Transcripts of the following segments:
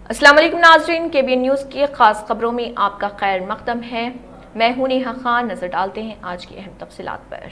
अस्सलाम वालेकुम नाज़रीन, केबीएन न्यूज़ की खास खबरों में आपका खैर मकदम है। मैं हूं नेहा खान। नजर डालते हैं आज की अहम तफसीलात पर।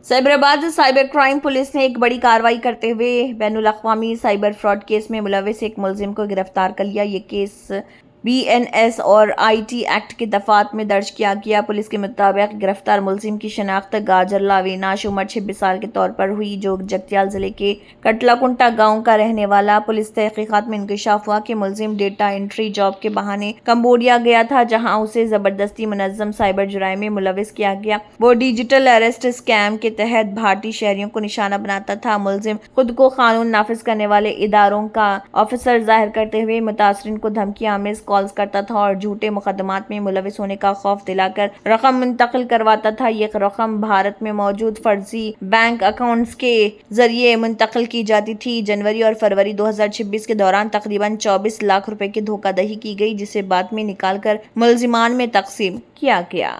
साइबराबाद साइबर क्राइम पुलिस ने एक बड़ी कार्रवाई करते हुए बैनुल अक़वामी साइबर फ्रॉड केस में मुलविस एक मुलजिम को गिरफ्तार कर लिया। ये केस BNS और IT एक्ट के दफात में दर्ज किया गया। पुलिस के मुताबिक गिरफ्तार मुलजिम की शनाख्त गाजर लावेनाश उम्र 26 साल के तौर पर हुई, जो जगतियाल जिले के कटलाकुंटा गांव का रहने वाला। पुलिस तहकीकात में इंकशाफ हुआ कि मुलजिम डेटा एंट्री जॉब के बहाने कंबोडिया गया था, जहां उसे जबरदस्ती मुनज्जम साइबर जुराइम में मुलविस किया गया। वो डिजिटल अरेस्ट स्कैम के तहत भारतीय शहरियों को निशाना बनाता था। मुलजिम खुद को कानून नाफिज करने वाले इदारों का ऑफिसर जाहिर करते हुए मुतासरीन को धमकी आमेज कॉल्स करता था और झूठे मुकदमात में मुलविस होने का खौफ दिलाकर रकम मुंतकिल करवाता था। ये रकम भारत में मौजूद फर्जी बैंक अकाउंट्स के जरिए मुंतकिल की जाती थी। जनवरी और फरवरी 2026 के दौरान तकरीबन 24 लाख रुपए की धोखाधड़ी की गई, जिसे बाद में निकालकर मुलजिमान में तकसीम किया गया।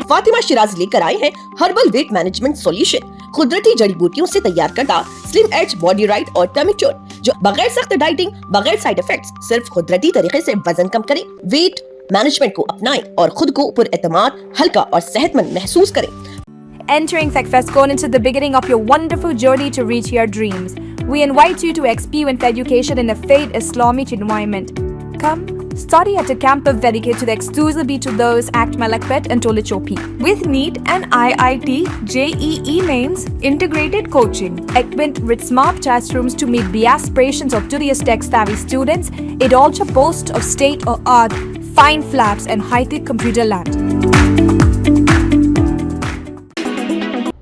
फातिमा शिराज लेकर आए हैं हर्बल वेट मैनेजमेंट सॉल्यूशन, कुदरती जड़ी बूटियों से तैयार करता स्लिम एज बॉडी राइट और टर्मिक टोन, जो बगैर सख्त डाइटिंग, बगैर साइड इफेक्ट्स, सिर्फ कुदरती तरीके से वजन कम करें। वेट मैनेजमेंट को अपनाएं और खुद को पुरएतमाद, हल्का और सेहतमंद महसूस करें। Entering Secfescon into the beginning of your wonderful journey to reach your dreams. We invite you to experience education in a faith Islamic environment. Come, study at a campus dedicated exclusively to those at Malakpet and Tolichopi. With NEET and IIT, JEE mains, integrated coaching, equipped with smart classrooms to meet the aspirations of today's tech-savvy students, it also boasts of state-of-the-art fine flats and high-tech computer lab.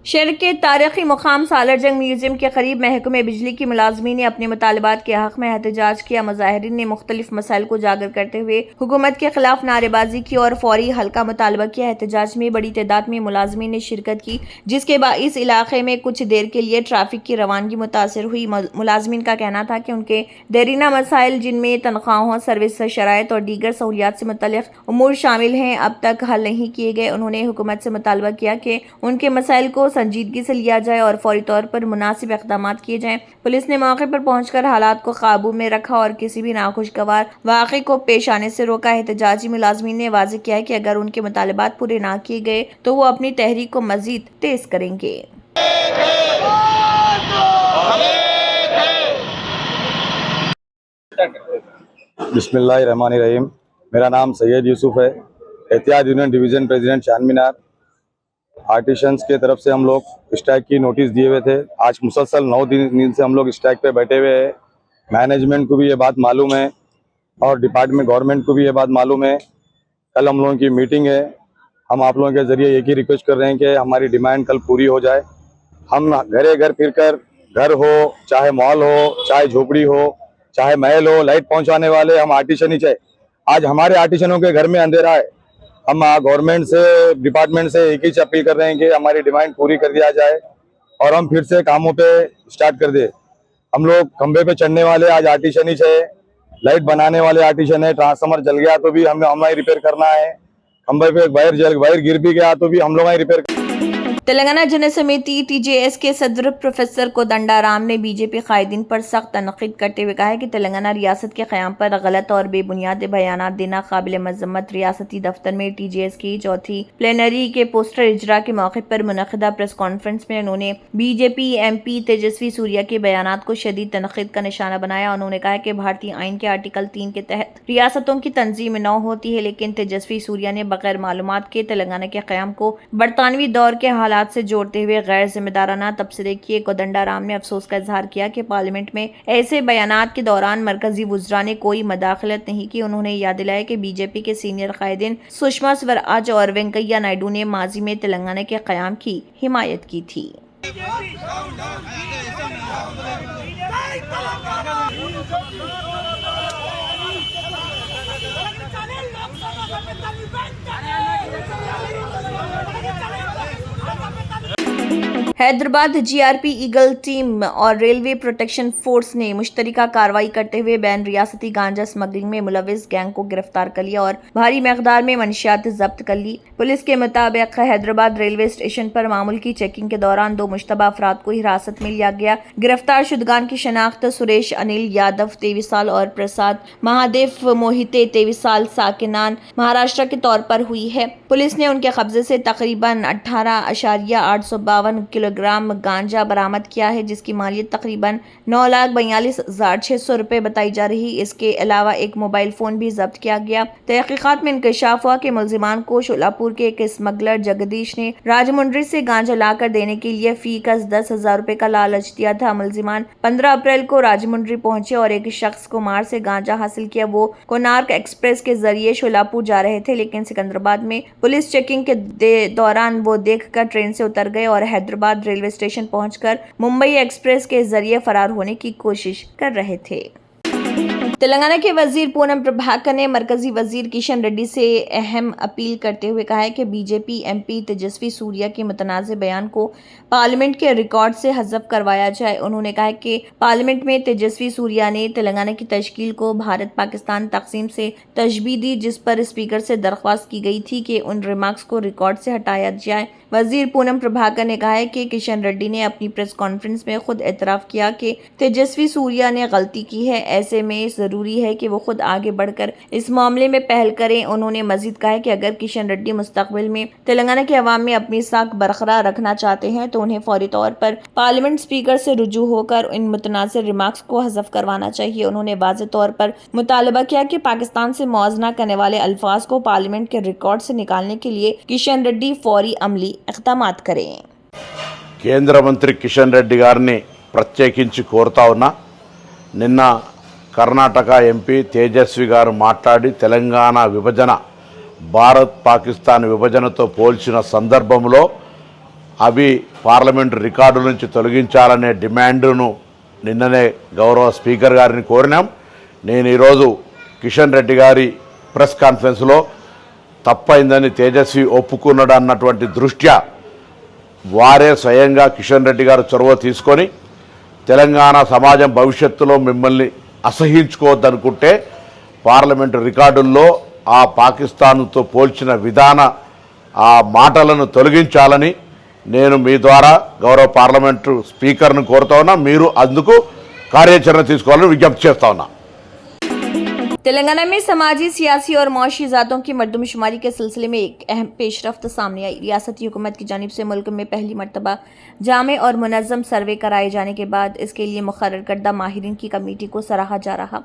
शहर के तारीखी मुकाम Salar Jung museum के करीब महकमे बिजली की मुलाजमीन ने अपने मुतालबात के हक में एहतजाज किया। मुजाहिरीन ने मुख्तलिफ मसाइल को उजागर करते हुए हुकूमत के खिलाफ नारेबाजी की और फौरी हल का मुतालबा किया। एहतजाज में बड़ी तादाद में मुलाजमीन ने शिरकत की, जिसके बाइस इलाके में कुछ देर के लिए ट्रैफिक की रवानगी मुतासर हुई। मुलाजमीन का कहना था कि उनके देरीना मसाइल, जिनमें तनख्वाहों, सर्विस शराइत और दीगर सहूलियात से मुतल्लिक उमूर शामिल हैं, अब तक हल नहीं किए गए। उन्होंने हुकूमत से मुतालबा किया कि उनके मसाइल को संजीदगी से लिया जाए और फौरी तौर पर मुनासिब इक़दामात किए जाएं। पुलिस ने मौके पर पहुंचकर हालात को काबू में रखा और किसी भी नाखुशगवार वाक़े को पेश आने से रोका। एहतजाजी मुलाज़मीन ने वाज़ेह किया कि अगर उनके मुतालबात पूरे ना किए गए तो वो अपनी तहरीक को मज़ीद तेज़ करेंगे। बिस्मिल्लाहिर्रहमानिर्रहीम। मेरा नाम सैयद यूसुफ है, एहतियात यूनियन डिवीज़न प्रेसिडेंट चांद मीनार। आर्टिशंस के तरफ से हम लोग स्ट्राइक की नोटिस दिए हुए थे। आज मुसलसल 9 दिन से हम लोग स्ट्राइक पे बैठे हुए हैं। मैनेजमेंट को भी ये बात मालूम है और डिपार्टमेंट गवर्नमेंट को भी ये बात मालूम है। कल हम लोगों की मीटिंग है। हम आप लोगों के ज़रिए एक ही रिक्वेस्ट कर रहे हैं कि हमारी डिमांड कल पूरी हो जाए। हम घरे घर फिर कर, घर हो चाहे मॉल हो चाहे झोपड़ी हो चाहे महल हो, लाइट पहुँचाने वाले हम आर्टिशन ही चाहे। आज हमारे आर्टिशनों के घर में अंधेरा है। हम गवर्नमेंट से, डिपार्टमेंट से एक ही अपील कर रहे हैं कि हमारी डिमांड पूरी कर दिया जाए और हम फिर से कामों पे स्टार्ट कर दे। हम लोग खंबे पे चढ़ने वाले आज आर्टिशन ही है, लाइट बनाने वाले आर्टिशन है। ट्रांसफार्मर जल गया तो भी हमें रिपेयर करना है। खंबे पे वायर गिर भी गया तो भी हम लोग रिपेयर। तेलंगाना जन समिति TJS के सदर प्रोफेसर कोदंडाराम ने बीजेपी कायदीन पर सख्त तनकीद करते हुए कहा है कि तेलंगाना रियासत के क़याम पर गलत और बेबुनियाद बयानात देना काबिल मजम्मत। रियासती दफ्तर में TJS की चौथी प्लेनरी के पोस्टर इजरा के मौके पर मुनक़दा प्रेस कॉन्फ्रेंस में उन्होंने BJP MP तेजस्वी सूर्या के बयानात को शदीद तनकीद का निशाना बनाया। उन्होंने कहा कि भारतीय आइन के आर्टिकल 3 के तहत रियासतों की तंजीम न होती है, लेकिन तेजस्वी सूर्या ने बगैर मालूमात के तेलंगाना के क़याम को बरतानवी दौर के हालात से जोड़ते हुए गैर जिम्मेदाराना तबसरे किए। कोदंडाराम ने अफसोस का इजहार किया कि पार्लियामेंट में ऐसे बयानात के दौरान मरकजी वुज़रा ने कोई मदाखलत नहीं की। उन्होंने याद दिलाया कि बीजेपी के सीनियर कायदीन सुषमा स्वराज और वेंकैया नायडू ने माजी में तेलंगाना के क़याम की हिमायत की थी। हैदराबाद जीआरपी ईगल टीम और रेलवे प्रोटेक्शन फोर्स ने मुश्तरका कार्रवाई करते हुए बैन रियासती गांजा स्मगलिंग में मुलविस गैंग को गिरफ्तार कर लिया और भारी मकदार में मंशियात जब्त कर ली। पुलिस के मुताबिक हैदराबाद रेलवे स्टेशन पर मामूल की चेकिंग के दौरान 2 मुश्तबा अफराद को हिरासत में लिया गया। गिरफ्तार शुदगान की शनाख्त सुरेश अनिल यादव 23 साल और प्रसाद महादेव मोहिते 23 साल साकिनान महाराष्ट्र के तौर पर हुई है। पुलिस ने उनके कब्जे से तकरीबन 18,852 किलोग्राम गांजा बरामद किया है, जिसकी मालियत तकरीबन 9,42,600 रुपए बताई जा रही। इसके अलावा एक मोबाइल फोन भी जब्त किया गया। तहकीकात में इंकशाफ हुआ कि मुलजिमान को शोलापुर के एक स्मगलर जगदीश ने राजमुंड्री से गांजा लाकर देने के लिए फी कस 10,000 रुपए का लालच दिया था। मुलजिमान 15 अप्रैल को राजमुंड्री पहुंचे और एक शख्स कुमार से गांजा हासिल किया। वो कोणार्क एक्सप्रेस के जरिए शोलापुर जा रहे थे, लेकिन सिकंदराबाद में पुलिस चेकिंग के दौरान वो देखकर ट्रेन से उतर गए और हैदराबाद रेलवे स्टेशन पहुंचकर मुंबई एक्सप्रेस के जरिए फरार होने की कोशिश कर रहे थे। तेलंगाना के वजीर पूनम प्रभाकर ने मरकजी वजीर किशन रेड्डी से अहम अपील करते हुए कहा है कि बीजेपी एमपी तेजस्वी सूर्या के मुतनाज़ बयान को पार्लियामेंट के रिकॉर्ड से हज़फ करवाया जाए। उन्होंने कहा कि पार्लियामेंट में तेजस्वी सूर्या ने तेलंगाना की तश्कील को भारत पाकिस्तान तकसीम से तशबीह दी, जिस पर स्पीकर से दरख्वास्त की गई थी कि उन रिमार्क्स को रिकॉर्ड से हटाया जाए। वजीर पूनम प्रभाकर ने कहा है कि किशन रेड्डी ने अपनी प्रेस कॉन्फ्रेंस में खुद एतराफ़ किया कि तेजस्वी सूर्या ने गलती की है। ऐसे में ज़रूरी है कि वो खुद आगे बढ़कर इस मामले में पहल करें। उन्होंने मजीद कहा कि अगर किशन रेड्डी मुस्तकबिल में तेलंगाना के अवाम में अपनी साख बरकरार रखना चाहते हैं तो उन्हें फौरी तौर पर पार्लियामेंट स्पीकर से रुजू होकर इन मुतनाज़िर रिमार्क्स को हज़फ करवाना चाहिए। उन्होंने वाज़ेह तौर पर मुतालबा किया कि पाकिस्तान से मुआवजा करने वाले अल्फाज को पार्लियामेंट के रिकॉर्ड से निकालने के लिए किशन रेड्डी फौरी अमली इक़दामात करें। కేంద్ర మంత్రి కిషన్ రెడ్డి గారిని ప్రత్యేకించి కోరుతా ఉన్నా, నిన్న కర్ణాటక ఎంపీ తేజస్వి గారు మాట్లాడి తెలంగాణ విభజన భారత్ పాకిస్తాన్ విభజనతో పోల్చిన సందర్భంలో అవి పార్లమెంటు రికార్డు నుంచి తొలగించాలనే డిమాండ్ను నిన్ననే గౌరవ స్పీకర్ గారిని కోరినాం. నేను ఈరోజు కిషన్ రెడ్డి గారి ప్రెస్ కాన్ఫరెన్స్లో తప్పైందని తేజస్వి ఒప్పుకున్నాడు అన్నటువంటి దృష్ట్యా వారే స్వయంగా కిషన్ రెడ్డి గారు చొరవ తీసుకొని తెలంగాణ సమాజం భవిష్యత్తులో మిమ్మల్ని అసహించుకోవద్దనుకుంటే పార్లమెంటు రికార్డుల్లో ఆ పాకిస్తాన్తో పోల్చిన విధాన ఆ మాటలను తొలగించాలని నేను మీ ద్వారా గౌరవ పార్లమెంటు స్పీకర్ను కోరుతా ఉన్నా. మీరు అందుకు కార్యాచరణ తీసుకోవాలని విజ్ఞప్తి చేస్తా ఉన్నా. तेलंगाना में समाजी, सियासी और मौशी ज़ातों की मर्दमशुमारी के सिलसिले में एक अहम पेशरफ्त सामने आई। रियासती हुकूमत की जानिब से मुल्क में पहली मरतबा जामे और मुनज़्ज़म सर्वे कराए जाने के बाद इसके लिए मुक़र्रर करदा माहिरीन की कमेटी को सराहा जा रहा।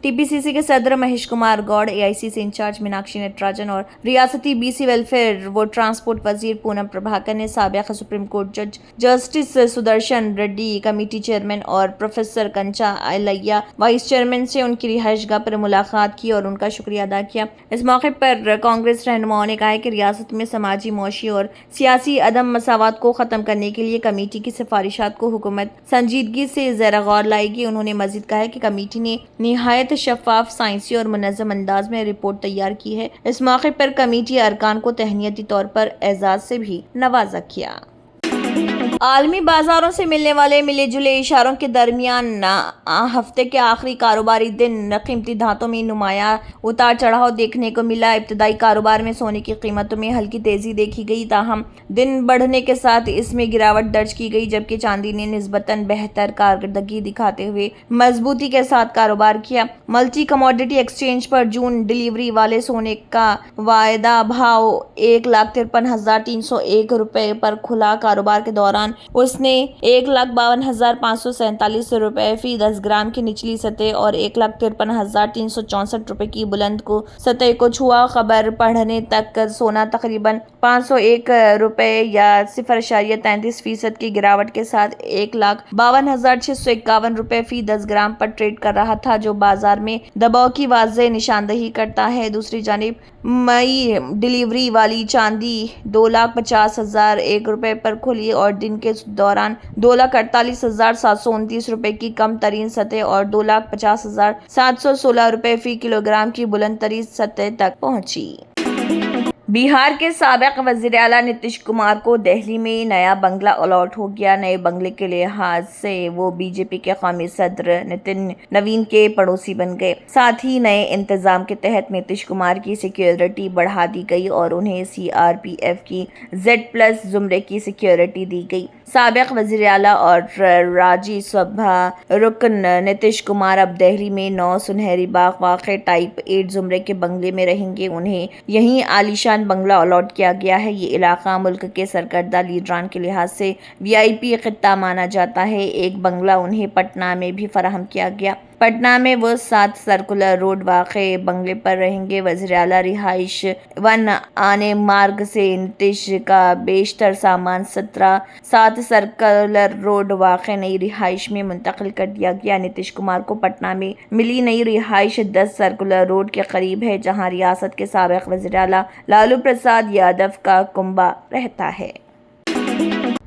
TPCC के सदर महेश कुमार गौड़, AIC से इंचार्ज मीनाक्षी नटराजन और रियासती BC वेलफेयर व ट्रांसपोर्ट वजीर पूनम प्रभाकर ने साबिक़ सुप्रीम कोर्ट जज justice Sudarshan Reddy, committee chairman और प्रोफेसर कंचा अय्या वाइस चेयरमैन से उनकी रिहाइशगाह पर मुलाकात की और उनका शुक्रिया अदा किया। इस मौके पर कांग्रेस रहनुमाओं ने कहा है कि रियासत में समाजी, मौशी और सियासी अदम मसावत को ख़त्म करने के लिए कमेटी की सिफारिशात को हुकूमत संजीदगी से ज़ेर गौर लाएगी। उन्होंने मजीद कहा है कि कमेटी ने निहायत शफाफ, साइंसी और मुनज़्ज़म अंदाज में रिपोर्ट तैयार की है। इस मौके पर कमेटी अरकान को तहनीती तौर पर एजाज़ से भी नवाजा किया। आलमी बाजारों से मिलने वाले मिले जुले इशारों के दरमियान हफ्ते के आखिरी कारोबारी दिन कीमती धातों में नुमाया उतार चढ़ाव देखने को मिला। इब्तदाई कारोबार में सोने की कीमतों में हल्की तेजी देखी गई, ताहम दिन बढ़ने के साथ इसमें गिरावट दर्ज की गई, जबकि चांदी ने निस्बतन बेहतर कारकर्दगी दिखाते हुए मजबूती के साथ कारोबार किया। मल्टी कमोडिटी एक्सचेंज पर जून डिलीवरी वाले सोने का वायदा भाव 1,53,301 रुपए पर खुला। कारोबार के दौरान उसने 1,52,547 रुपए फी 10 ग्राम की निचली सतह और 1,53,364 रुपए की बुलंद को सतह को छुआ। खबर पढ़ने तक सोना तकरीबन 501 रुपए या 0.33% की गिरावट के साथ 1,52,651 रुपए फी 10 ग्राम पर ट्रेड कर रहा था, जो बाजार में दबाव की वाज़ेह निशानदही करता है। दूसरी जानिब मई डिलीवरी वाली चांदी 2,50,001 रुपए पर खुली और दिन के दौरान 2,48,729 रुपए की कम तरीन सतह और 2,50,716 रुपए फी किलोग्राम की बुलंद तरीन सतह तक पहुंची। बिहार के साबिक वज़ीर आला नीतीश कुमार को दिल्ली में नया बंगला अलॉट हो गया। नए बंगले के लिहाज से वो बीजेपी के कौमी सदर नवीन के पड़ोसी बन गए। साथ ही नए इंतजाम के तहत नीतीश कुमार की सिक्योरिटी बढ़ा दी गई और उन्हें सीआरपीएफ की Z+ जुमरे की सिक्योरिटी दी गई। साबिक वज़ीर आला और राज्यसभा रुकन नीतीश कुमार अब दिल्ली में 9 सुनहरी बाग वाक़े टाइप 8 जुमरे के बंगले में रहेंगे। उन्हें यहीं आलीशान बंगला अलॉट किया गया है। ये इलाका मुल्क के सरकर्दा लीडरान के लिहाज से VIP खित्ता माना जाता है। एक बंगला उन्हें पटना में भी फराहम किया गया। पटना में वो 7 सर्कुलर रोड वाक़े बंगले पर रहेंगे। वज़ीर आला रिहाइश 1 आने मार्ग से नीतीश का बेशतर सामान 7 सर्कुलर रोड वाक़े नई रिहाइश में मुंतकिल कर दिया गया। नीतीश कुमार को पटना में मिली नई रिहाइश 10 सर्कुलर रोड के करीब है, जहां रियासत के साबिक वज़ीर आला लालू प्रसाद यादव का कुंबा रहता है।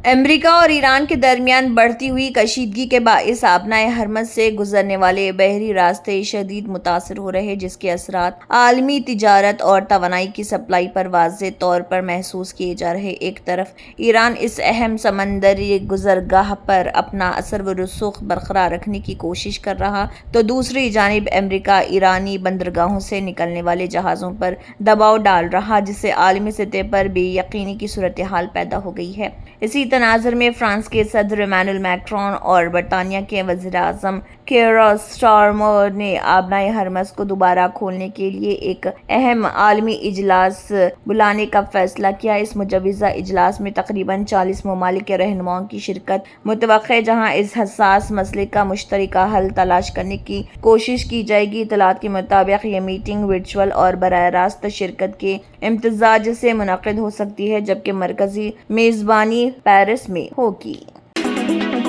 अमेरिका और ईरान के दरमियान बढ़ती हुई कशीदगी के बाइस आबनाए हरमज से गुजरने वाले बहरी रास्ते शदीद मुतासर हो रहे, जिसके असरात आलमी तिजारत और तवानाई की सप्लाई पर वाज़े तौर पर महसूस किए जा रहे। एक तरफ ईरान इस अहम समंदरी गुजरगाह पर अपना असर व रसूख बरकरार रखने की कोशिश कर रहा, तो दूसरी जानिब अमेरिका ईरानी बंदरगाहों से निकलने वाले जहाज़ों पर दबाव डाल रहा, जिससे आलमी सतह पर बेयकीनी की सूरत हाल पैदा हो गई है। इसी तनाज़ुर में फ्रांस के सदर इमैनुअल मैक्रोन और बरतानिया के वज़ीर आज़म कीर स्टारमर ने आबनाए हरमज को दोबारा खोलने के लिए एक अहम आलमी इजलास बुलाने का फैसला किया। इस मुजवज़ा इजलास में तकरीबन 40 ममालिक के रहनुमाओं की शिरकत मुतवक्के है, जहां इस हसास मसले का मुश्तरका हल तलाश करने की कोशिश की जाएगी। इतलात के मुताबिक ये मीटिंग वर्चुअल और बराह रास्त शिरकत के इम्तजाज से मुनक़िद हो सकती है, जबकि मरकजी मेज़बानी पेरिस में होगी।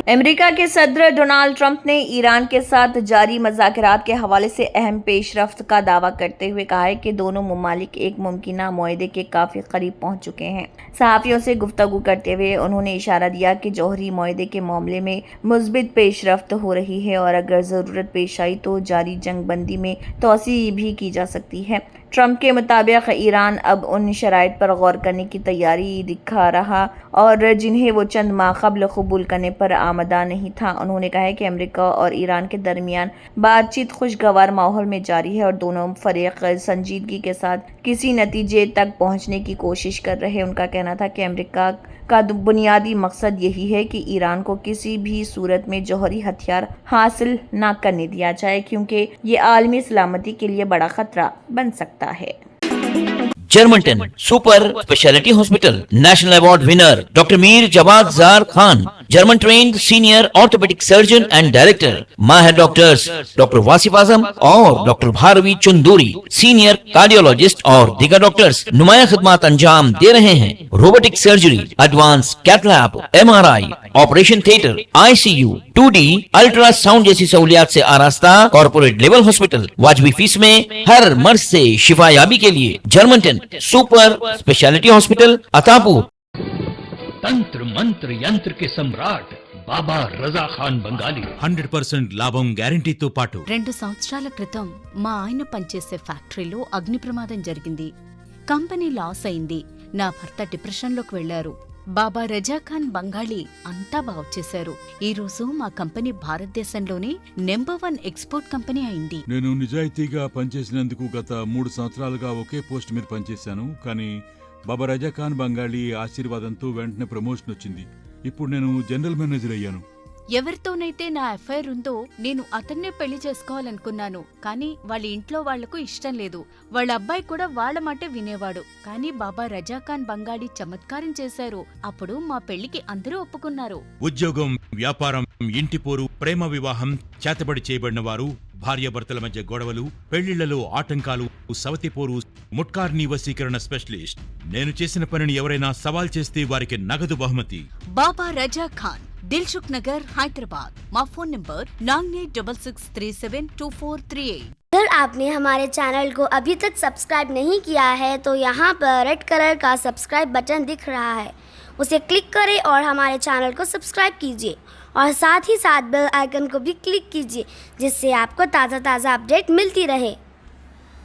अमेरिका के सदर डोनाल्ड ट्रंप ने ईरान के साथ जारी मज़ाकरात के हवाले से अहम पेशरफ्त का दावा करते हुए कहा है कि दोनों ममालिक एक मुमकिना मुआहदे के काफ़ी करीब पहुंच चुके हैं। सहाफ़ियों से गुफ्तगू करते हुए उन्होंने इशारा दिया कि जौहरी मुआहदे के मामले में मुस्बित पेशरफ्त हो रही है और अगर ज़रूरत पेश आई तो जारी जंग बंदी में तोसी भी की जा सकती है। ट्रंप के मुताबिक ईरान अब उन शराइत पर गौर करने की तैयारी दिखा रहा और जिन्हें वो चंद माह कबल कबूल करने पर आमदा नहीं था। उन्होंने कहा है कि अमेरिका और ईरान के दरमियान बातचीत खुशगवार माहौल में जारी है और दोनों फरीक संजीदगी के साथ किसी नतीजे तक पहुंचने की कोशिश कर रहे हैं। उनका कहना था कि अमेरिका का बुनियादी मकसद यही है कि ईरान को किसी भी सूरत में जौहरी हथियार हासिल न करने दिया जाए, क्योंकि ये आलमी सलामती के लिए बड़ा खतरा बन सकता है। Germanten super speciality hospital national award winner doctor Mir Jawad Zar Khan, German trained senior orthopaedic surgeon and director, माहिर डॉक्टर्स डॉक्टर वासिफ आजम और doctor Bharavi Chunduri, senior cardiologist और दीगर डॉक्टर्स नुमाया खिदमत अंजाम दे रहे हैं। Robotic surgery, advance cath lab, MRI, operation theatre, ICU, 2D ultrasound जैसी सहूलियात से आरास्ता कॉर्पोरेट लेवल हॉस्पिटल। वाजबी फीस में हर मर्ज से शिफायाबी के लिए Germanton super speciality hospital Attapur. तंत्र मंत्र यंत्र के सम्राट బాబా రజా ఖాన్ బంగాలి 100% లాభం గ్యారెంటీతో పాటు 2 సంవత్సరాల క్రితం మా ఆయన పనిచేసే ఫ్యాక్టరీలో అగ్ని ప్రమాదం జరిగింది. కంపెనీ లాస్ అయింది. నా భర్త డిప్రెషన్లోకి వెళ్లారు. బాబా రజా ఖాన్ బంగాళీ అంతా బాగు చేశారు. ఈ రోజు మా కంపెనీ భారతదేశంలోనే నెంబర్ 1 ఎక్స్పోర్ట్ కంపెనీ అయింది. నేను నిజాయితీగా పనిచేసినందుకు గత 3 సంవత్సరాలుగా ఒకే పోస్ట్ మీద పనిచేశాను. కానీ బాబా రజా ఖాన్ బంగాళీ ఆశీర్వాదంతో వెంటనే ప్రమోషన్ వచ్చింది. ఇప్పుడు నేను జనరల్ మేనేజర్ అయ్యాను. ఎవరితోనైతే నా అఫైర్ ఉందో నేను అతన్నే పెళ్లి చేసుకోవాలనుకున్నాను. కానీ వాళ్ళ ఇంట్లో వాళ్లకు ఇష్టం లేదు. వాళ్ళ అబ్బాయి కూడా వాళ్ళ మాటే వినేవాడు. కానీ బాబా రజా ఖాన్ బంగాళీ చమత్కారం చేశారు. అప్పుడు మా పెళ్లికి అందరూ ఒప్పుకున్నారు. ఉద్యోగం, వ్యాపారం, ఇంటి పోరు, ప్రేమ వివాహం, చేతబడి చేయబడిన వారు, భార్యాభర్తల మధ్య గొడవలు, పెళ్లిళ్లలో ఆటంకాలు, సవతిపోరు, ముట్కార్నీ వశీకరణ స్పెషలిస్ట్. నేను చేసిన పనిని ఎవరైనా సవాల్ చేస్తే వారికి నగదు బహుమతి. బాబా రజా ఖాన్, दिलसुख नगर, हैदराबाद। माँ फोन नंबर 9866372438। अगर आपने हमारे चैनल को अभी तक सब्सक्राइब नहीं किया है तो यहाँ पर रेड कलर का सब्सक्राइब बटन दिख रहा है, उसे क्लिक करें और हमारे चैनल को सब्सक्राइब कीजिए और साथ ही साथ बेल आइकन को भी क्लिक कीजिए, जिससे आपको ताज़ा अपडेट मिलती रहे।